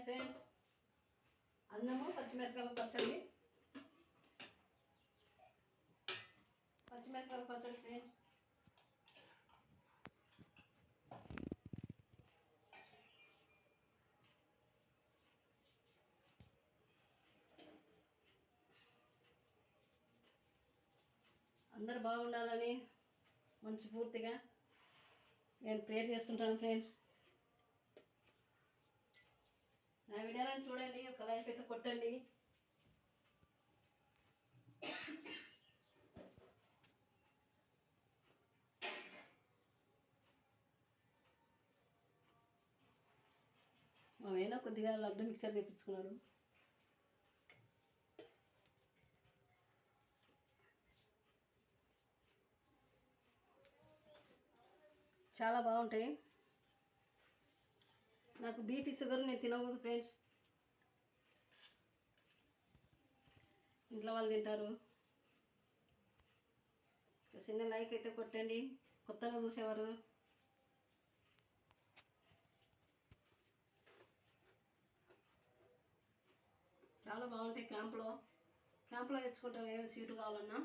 Friends, అన్నము పచ్చిమిరపకాయల పచ్చడి. పచ్చిమిరపకాయల పచ్చడి ఫ్రెండ్స్. అందరు బాగుండాలని మనస్ఫూర్తిగా నేను ప్రేయర్ చేస్తుంటాను ఫ్రెండ్స్. నా వీడియోలను చూడండి, ఒక లైక్ అయితే కొట్టండి. మా వేణు కొద్దిగా లడ్డు మిక్చర్ తెప్పించుకున్నాడు. చాలా బాగుంటాయి. నాకు బీపీ షుగర్ నేను తినకూడదు ఫ్రెండ్స్. ఇంట్లో వాళ్ళు తింటారు. చిన్న లైక్ అయితే కొట్టండి కొత్తగా చూసేవారు. చాలా బాగుంటాయి. క్యాంప్లో తెచ్చుకుంటాం ఏమైనా స్వీట్ కావాలన్నా.